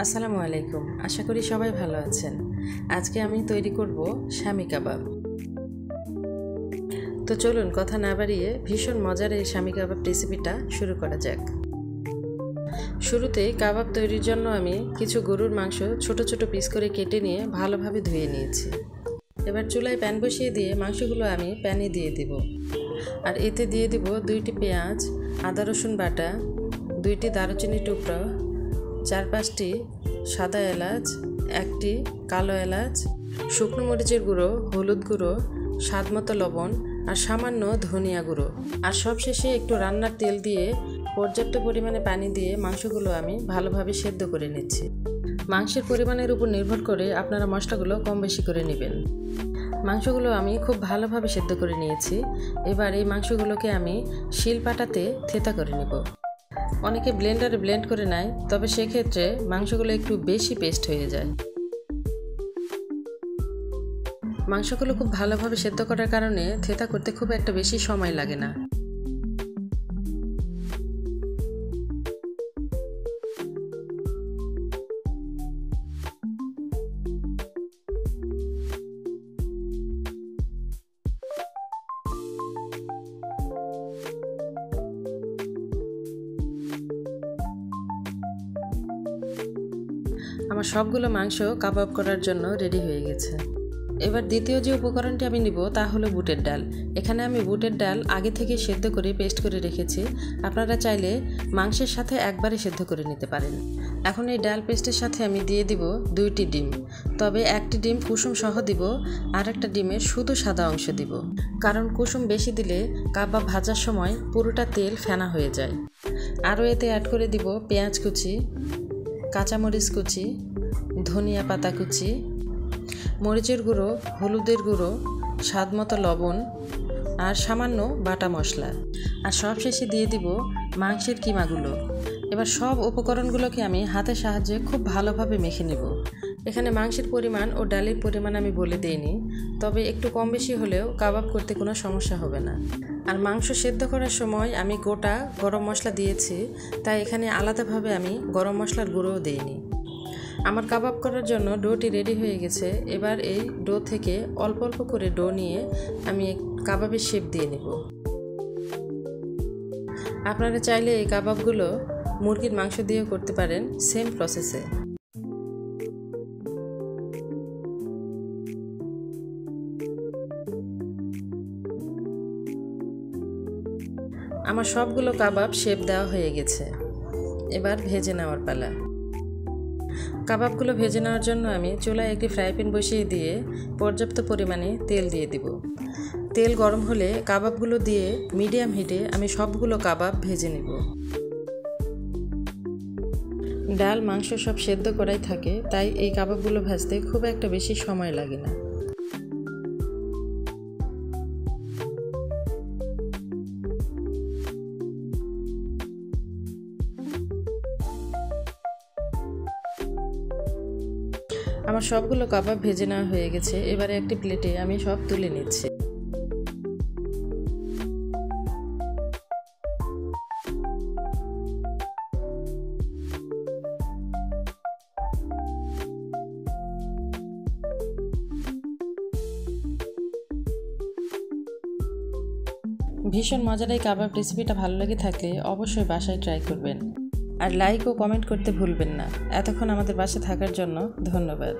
আসসালামু আলাইকুম। আশা করি সবাই ভালো আছেন। আজকে আমি তৈরি করব শামি কাবাব। তো চলুন কথা না বাড়িয়ে ভীষণ মজার এই শামি কাবাব রেসিপিটা শুরু করা যাক। শুরুতেই কাবাব তৈরির জন্য আমি কিছু গরুর মাংস ছোট ছোট পিস করে কেটে নিয়ে ভালোভাবে ধুয়ে নিয়েছি। এবার চুলায় প্যান বসিয়ে দিয়ে মাংসগুলো আমি প্যানে দিয়ে দিব। আর এতে দিয়ে দিব 2টি পেঁয়াজ, আদা রসুন বাটা, 2টি দারুচিনি টুকরো, 4-5টি সাদা এলাচ, 1টি কালো এলাচ, শুকনো মরিচের গুঁড়ো, হলুদ গুঁড়ো, স্বাদমতো লবণ আর সামান্য ধনিয়া গুঁড়ো। আর সবশেষে একটু রান্নার তেল দিয়ে পর্যাপ্ত পরিমাণে পানি দিয়ে মাংসগুলো আমি ভালোভাবে সেদ্ধ করে নিচ্ছি। মাংসের পরিমাণের উপর নির্ভর করে আপনারা মশলাগুলো কম বেশি করে নেবেন। মাংসগুলো আমি খুব ভালোভাবে সেদ্ধ করে নিয়েছি। এবার এই মাংসগুলোকে আমি শিলপাটাতে থেতা করে নেব। অনেকে ব্লেন্ডারে ব্লেন্ড করে নেয়, তবে সেক্ষেত্রে মাংসগুলো একটু বেশি পেস্ট হয়ে যায়। মাংসগুলো খুব ভালোভাবে সেদ্ধ করার কারণে থেতা করতে খুব একটা বেশি সময় লাগে না। আমার সবগুলো মাংস কাবাব করার জন্য রেডি হয়ে গেছে। এবার দ্বিতীয় যে উপকরণটি আমি নিব তা হলো বুটের ডাল। এখানে আমি বুটের ডাল আগে থেকে সেদ্ধ করে পেস্ট করে রেখেছি। আপনারা চাইলে মাংসের সাথে একবারে সেদ্ধ করে নিতে পারেন। এখন এই ডাল পেস্টের সাথে আমি দিয়ে দিব 2টি ডিম। তবে 1টি ডিম কুসুম সহ দিব, আর একটা ডিমের শুধু সাদা অংশ দিব। কারণ কুসুম বেশি দিলে কাবাব ভাজার সময় পুরোটা তেল ফেনা হয়ে যায়। আরও এতে অ্যাড করে দিব পেঁয়াজ কুচি, কাঁচামরিচ কুচি, ধনিয়া পাতা কুচি, মরিচের গুঁড়ো, হলুদের গুঁড়ো, স্বাদমতো লবণ আর সামান্য বাটা মশলা। আর সবশেষে দিয়ে দিব মাংসের কিমাগুলো। এবার সব উপকরণগুলোকে আমি হাতের সাহায্যে খুব ভালোভাবে মেখে নেব। এখানে মাংসের পরিমাণ ও ডালের পরিমাণ আমি বলে দিইনি, তবে একটু কম বেশি হলেও কাবাব করতে কোনো সমস্যা হবে না। আর মাংস সেদ্ধ করার সময় আমি গোটা গরম মশলা দিয়েছি, তাই এখানে আলাদাভাবে আমি গরম মশলার গুঁড়োও দিইনি। আমার কাবাব করার জন্য ডোটি রেডি হয়ে গেছে। এবার এই ডো থেকে অল্প অল্প করে ডো নিয়ে আমি কাবাবের শেপ দিয়ে নেব। আপনারা চাইলে এই কাবাবগুলো মুরগির মাংস দিয়েও করতে পারেন, সেম প্রসেসে। আমার সবগুলো কাবাব শেপ দেওয়া হয়ে গেছে। এবার ভেজে নেওয়ার পালা। কাবাবগুলো ভেজে নেওয়ার জন্য আমি চুলায় একটি ফ্রাই প্যান বসিয়ে দিয়ে পর্যাপ্ত পরিমাণে তেল দিয়ে দিব। তেল গরম হলে কাবাবগুলো দিয়ে মিডিয়াম হিটে আমি সবগুলো কাবাব ভেজে নেব। ডাল মাংস সব সেদ্ধ করাই থাকে, তাই এই কাবাবগুলো ভাজতে খুব একটা বেশি সময় লাগে না। আমার সবগুলো কাবাব ভেজে নেওয়া হয়ে গেছে। এবারে একটি প্লেটে আমি সব তুলে নিচ্ছি। ভীষণ মজার এই কাবাব রেসিপিটা ভালো লেগে থাকলে অবশ্যই বাসায় ট্রাই করবেন। আর লাইক ও কমেন্ট করতে ভুলবেন না। এতক্ষণ আমাদের পাশে থাকার জন্য ধন্যবাদ।